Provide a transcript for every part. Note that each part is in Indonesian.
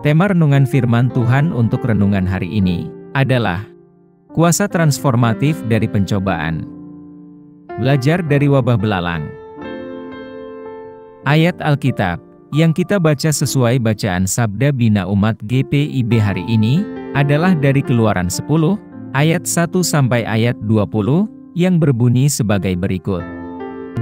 Tema renungan firman Tuhan untuk renungan hari ini adalah kuasa transformatif dari pencobaan. Belajar dari wabah belalang. Ayat Alkitab yang kita baca sesuai bacaan Sabda Bina Umat GPIB hari ini adalah dari Keluaran 10 ayat 1 sampai ayat 20 yang berbunyi sebagai berikut.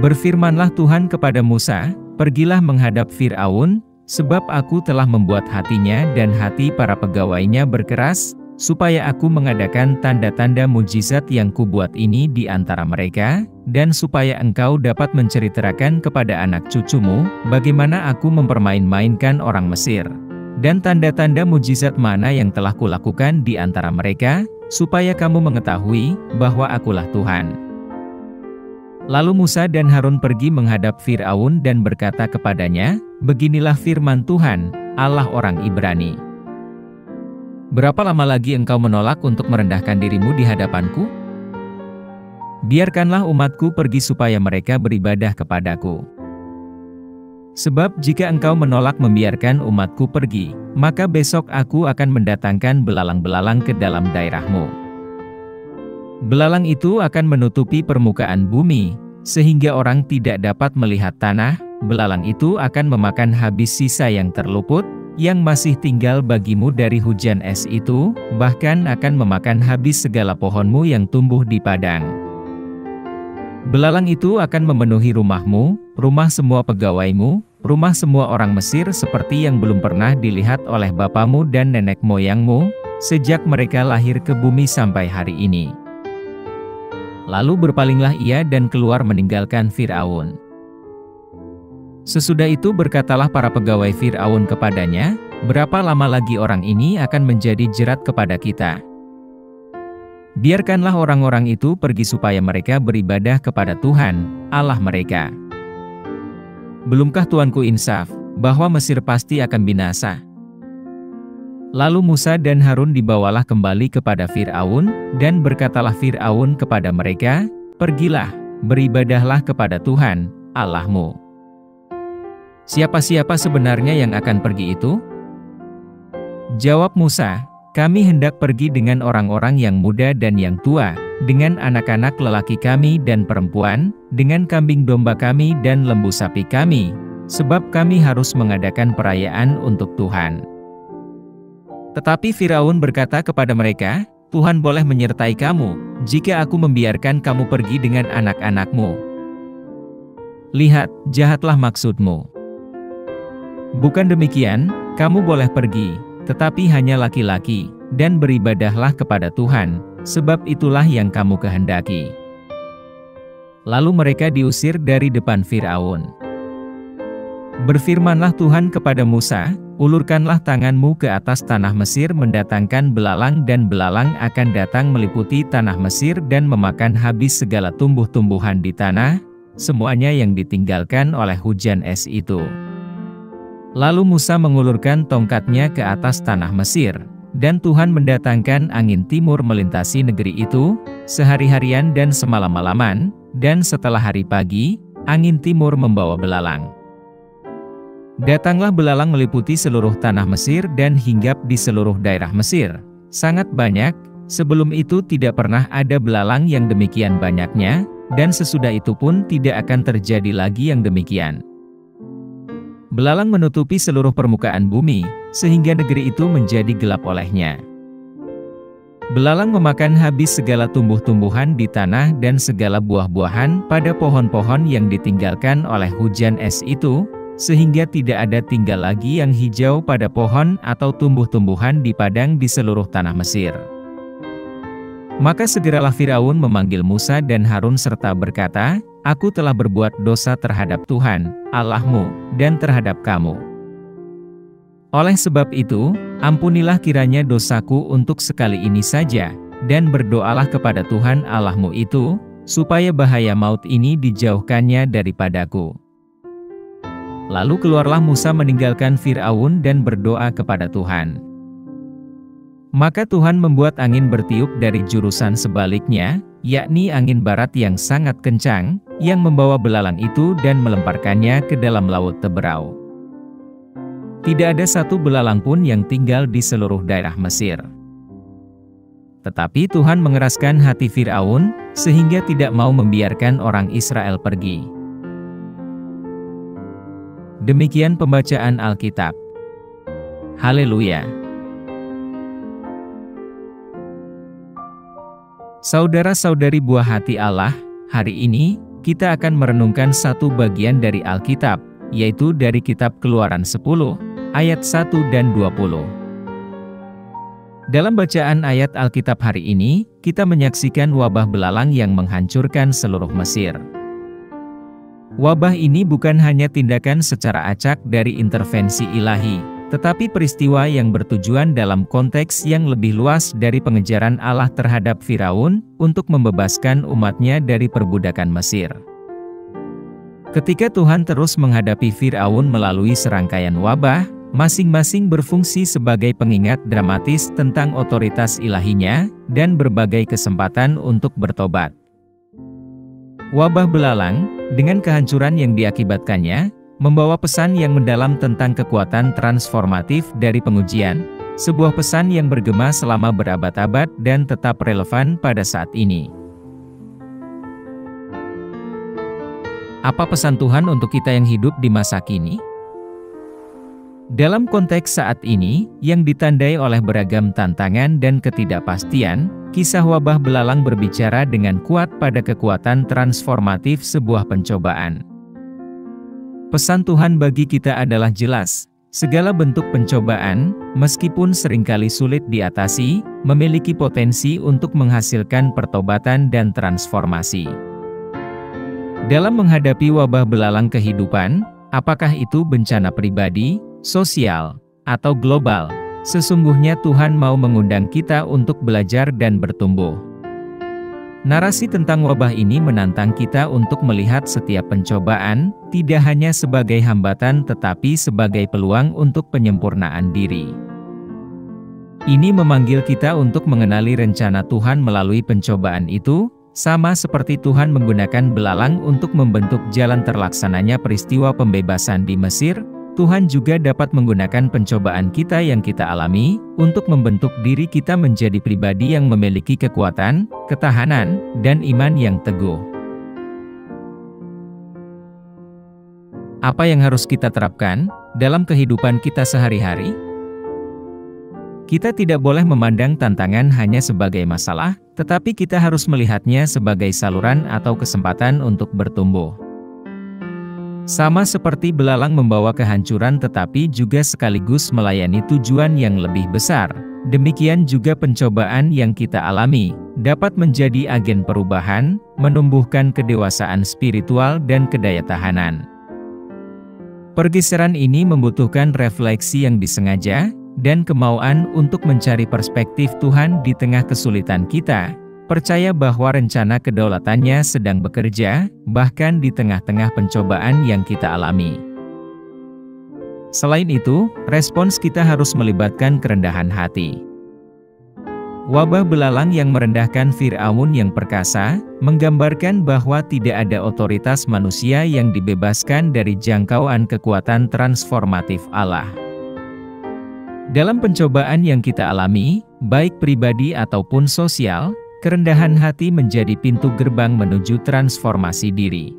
Berfirmanlah Tuhan kepada Musa, "Pergilah menghadap Firaun, sebab aku telah membuat hatinya dan hati para pegawainya berkeras, supaya aku mengadakan tanda-tanda mujizat yang kubuat ini di antara mereka, dan supaya engkau dapat menceritakan kepada anak cucumu, bagaimana aku mempermain-mainkan orang Mesir, dan tanda-tanda mujizat mana yang telah kulakukan di antara mereka, supaya kamu mengetahui bahwa akulah Tuhan." Lalu Musa dan Harun pergi menghadap Firaun dan berkata kepadanya, "Beginilah firman Tuhan, Allah orang Ibrani. Berapa lama lagi engkau menolak untuk merendahkan dirimu di hadapanku? Biarkanlah umatku pergi supaya mereka beribadah kepadaku. Sebab jika engkau menolak membiarkan umatku pergi, maka besok aku akan mendatangkan belalang-belalang ke dalam daerahmu. Belalang itu akan menutupi permukaan bumi, sehingga orang tidak dapat melihat tanah. Belalang itu akan memakan habis sisa yang terluput, yang masih tinggal bagimu dari hujan es itu, bahkan akan memakan habis segala pohonmu yang tumbuh di padang. Belalang itu akan memenuhi rumahmu, rumah semua pegawaimu, rumah semua orang Mesir seperti yang belum pernah dilihat oleh bapamu dan nenek moyangmu, sejak mereka lahir ke bumi sampai hari ini." Lalu berpalinglah ia dan keluar meninggalkan Firaun. Sesudah itu berkatalah para pegawai Firaun kepadanya, "Berapa lama lagi orang ini akan menjadi jerat kepada kita? Biarkanlah orang-orang itu pergi supaya mereka beribadah kepada Tuhan, Allah mereka. Belumkah Tuanku insaf, bahwa Mesir pasti akan binasa?" Lalu Musa dan Harun dibawalah kembali kepada Firaun, dan berkatalah Firaun kepada mereka, "Pergilah, beribadahlah kepada Tuhan, Allahmu." "Siapa-siapa sebenarnya yang akan pergi itu?" Jawab Musa, "Kami hendak pergi dengan orang-orang yang muda dan yang tua, dengan anak-anak lelaki kami dan perempuan, dengan kambing domba kami dan lembu sapi kami, sebab kami harus mengadakan perayaan untuk Tuhan." Tetapi Firaun berkata kepada mereka, "Tuhan boleh menyertai kamu, jika aku membiarkan kamu pergi dengan anak-anakmu. Lihat, jahatlah maksudmu. Bukan demikian, kamu boleh pergi, tetapi hanya laki-laki, dan beribadahlah kepada Tuhan, sebab itulah yang kamu kehendaki." Lalu mereka diusir dari depan Firaun. Berfirmanlah Tuhan kepada Musa, "Ulurkanlah tanganmu ke atas tanah Mesir mendatangkan belalang, dan belalang akan datang meliputi tanah Mesir dan memakan habis segala tumbuh-tumbuhan di tanah, semuanya yang ditinggalkan oleh hujan es itu." Lalu Musa mengulurkan tongkatnya ke atas tanah Mesir, dan Tuhan mendatangkan angin timur melintasi negeri itu, sehari-harian dan semalam-malaman, dan setelah hari pagi, angin timur membawa belalang. Datanglah belalang meliputi seluruh tanah Mesir dan hinggap di seluruh daerah Mesir, sangat banyak. Sebelum itu tidak pernah ada belalang yang demikian banyaknya, dan sesudah itu pun tidak akan terjadi lagi yang demikian. Belalang menutupi seluruh permukaan bumi, sehingga negeri itu menjadi gelap olehnya. Belalang memakan habis segala tumbuh-tumbuhan di tanah dan segala buah-buahan pada pohon-pohon yang ditinggalkan oleh hujan es itu, sehingga tidak ada tinggal lagi yang hijau pada pohon atau tumbuh-tumbuhan di padang di seluruh tanah Mesir. Maka segeralah Firaun memanggil Musa dan Harun serta berkata, "Aku telah berbuat dosa terhadap Tuhan, Allahmu, dan terhadap kamu. Oleh sebab itu, ampunilah kiranya dosaku untuk sekali ini saja, dan berdoalah kepada Tuhan Allahmu itu, supaya bahaya maut ini dijauhkannya daripadaku." Lalu keluarlah Musa meninggalkan Firaun dan berdoa kepada Tuhan. Maka Tuhan membuat angin bertiup dari jurusan sebaliknya, yakni angin barat yang sangat kencang, yang membawa belalang itu dan melemparkannya ke dalam laut Teberau. Tidak ada satu belalang pun yang tinggal di seluruh daerah Mesir. Tetapi Tuhan mengeraskan hati Firaun, sehingga tidak mau membiarkan orang Israel pergi. Demikian pembacaan Alkitab. Haleluya! Saudara-saudari buah hati Allah, hari ini, kita akan merenungkan satu bagian dari Alkitab, yaitu dari kitab Keluaran 10, ayat 1 dan 20. Dalam bacaan ayat Alkitab hari ini, kita menyaksikan wabah belalang yang menghancurkan seluruh Mesir. Wabah ini bukan hanya tindakan secara acak dari intervensi ilahi, tetapi peristiwa yang bertujuan dalam konteks yang lebih luas dari pengejaran Allah terhadap Firaun untuk membebaskan umatnya dari perbudakan Mesir. Ketika Tuhan terus menghadapi Firaun melalui serangkaian wabah, masing-masing berfungsi sebagai pengingat dramatis tentang otoritas ilahinya, dan berbagai kesempatan untuk bertobat. Wabah belalang, dengan kehancuran yang diakibatkannya, membawa pesan yang mendalam tentang kekuatan transformatif dari pengujian, sebuah pesan yang bergema selama berabad-abad dan tetap relevan pada saat ini. Apa pesan Tuhan untuk kita yang hidup di masa kini? Dalam konteks saat ini, yang ditandai oleh beragam tantangan dan ketidakpastian, kisah wabah belalang berbicara dengan kuat pada kekuatan transformatif sebuah pencobaan. Pesan Tuhan bagi kita adalah jelas, segala bentuk pencobaan, meskipun seringkali sulit diatasi, memiliki potensi untuk menghasilkan pertobatan dan transformasi. Dalam menghadapi wabah belalang kehidupan, apakah itu bencana pribadi, sosial, atau global, sesungguhnya Tuhan mau mengundang kita untuk belajar dan bertumbuh. Narasi tentang wabah ini menantang kita untuk melihat setiap pencobaan, tidak hanya sebagai hambatan tetapi sebagai peluang untuk penyempurnaan diri. Ini memanggil kita untuk mengenali rencana Tuhan melalui pencobaan itu, sama seperti Tuhan menggunakan belalang untuk membentuk jalan terlaksananya peristiwa pembebasan di Mesir, Tuhan juga dapat menggunakan pencobaan kita yang kita alami, untuk membentuk diri kita menjadi pribadi yang memiliki kekuatan, ketahanan, dan iman yang teguh. Apa yang harus kita terapkan dalam kehidupan kita sehari-hari? Kita tidak boleh memandang tantangan hanya sebagai masalah, tetapi kita harus melihatnya sebagai saluran atau kesempatan untuk bertumbuh. Sama seperti belalang membawa kehancuran tetapi juga sekaligus melayani tujuan yang lebih besar, demikian juga pencobaan yang kita alami, dapat menjadi agen perubahan, menumbuhkan kedewasaan spiritual dan kedayatahanan. Pergeseran ini membutuhkan refleksi yang disengaja, dan kemauan untuk mencari perspektif Tuhan di tengah kesulitan kita, percaya bahwa rencana kedaulatannya sedang bekerja, bahkan di tengah-tengah pencobaan yang kita alami. Selain itu, respons kita harus melibatkan kerendahan hati. Wabah belalang yang merendahkan Firaun yang perkasa, menggambarkan bahwa tidak ada otoritas manusia yang dibebaskan dari jangkauan kekuatan transformatif Allah. Dalam pencobaan yang kita alami, baik pribadi ataupun sosial, kerendahan hati menjadi pintu gerbang menuju transformasi diri.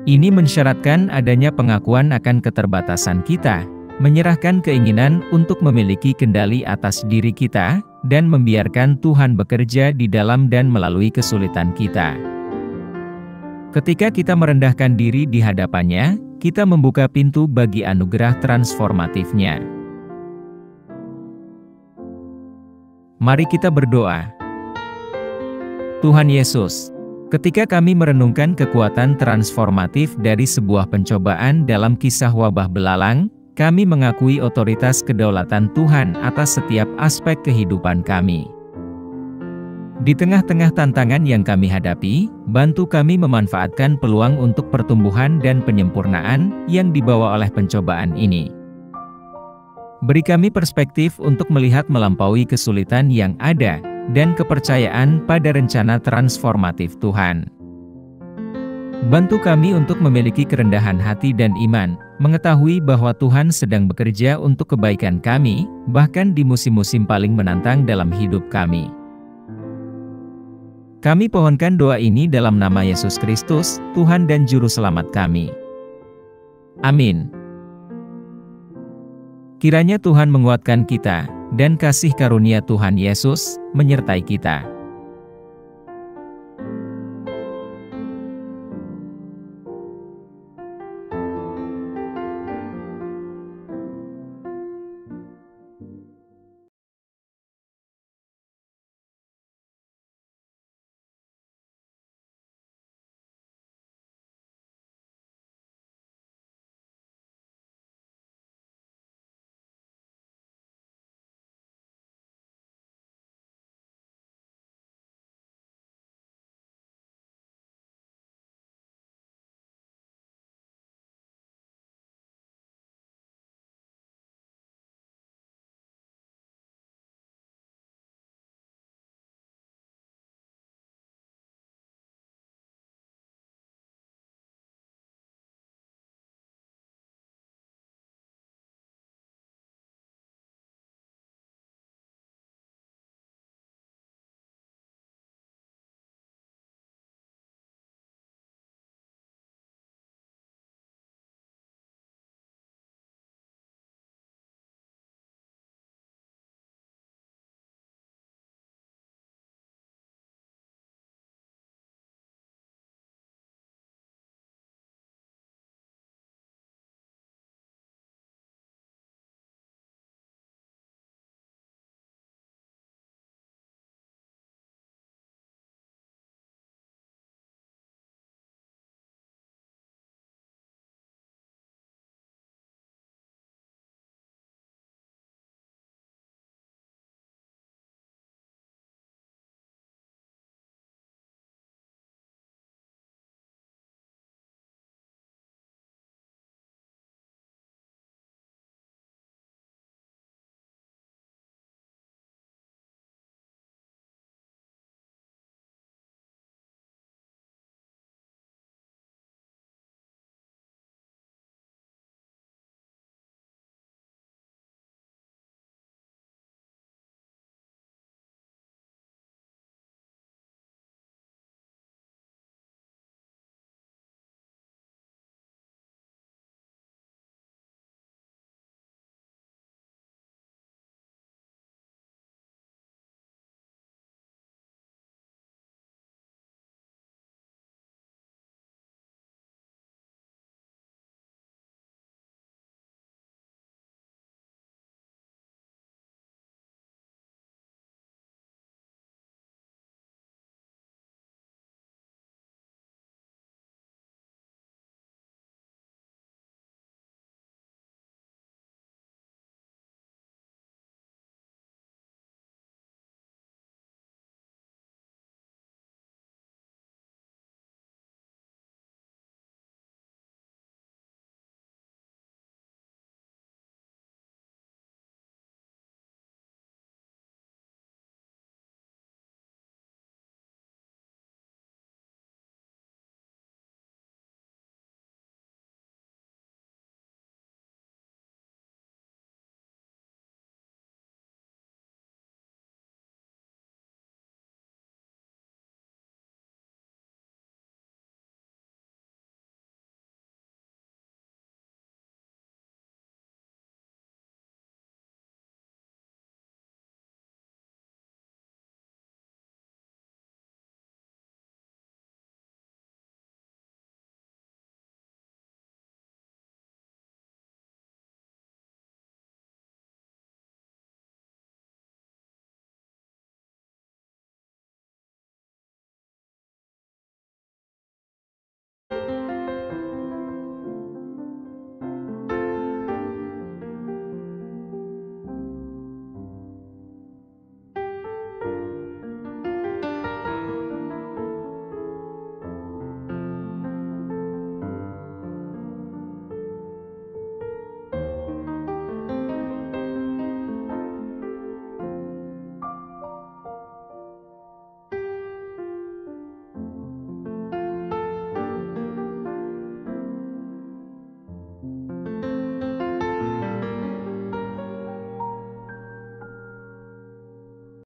Ini mensyaratkan adanya pengakuan akan keterbatasan kita, menyerahkan keinginan untuk memiliki kendali atas diri kita, dan membiarkan Tuhan bekerja di dalam dan melalui kesulitan kita. Ketika kita merendahkan diri di hadapannya, kita membuka pintu bagi anugerah transformatifnya. Mari kita berdoa. Tuhan Yesus, ketika kami merenungkan kekuatan transformatif dari sebuah pencobaan dalam kisah wabah belalang, kami mengakui otoritas kedaulatan Tuhan atas setiap aspek kehidupan kami. Di tengah-tengah tantangan yang kami hadapi, bantu kami memanfaatkan peluang untuk pertumbuhan dan penyempurnaan yang dibawa oleh pencobaan ini. Beri kami perspektif untuk melihat melampaui kesulitan yang ada, dan kepercayaan pada rencana transformatif Tuhan. Bantu kami untuk memiliki kerendahan hati dan iman, mengetahui bahwa Tuhan sedang bekerja untuk kebaikan kami, bahkan di musim-musim paling menantang dalam hidup kami. Kami pohonkan doa ini dalam nama Yesus Kristus, Tuhan dan Juru Selamat kami. Amin. Kiranya Tuhan menguatkan kita, dan kasih karunia Tuhan Yesus menyertai kita.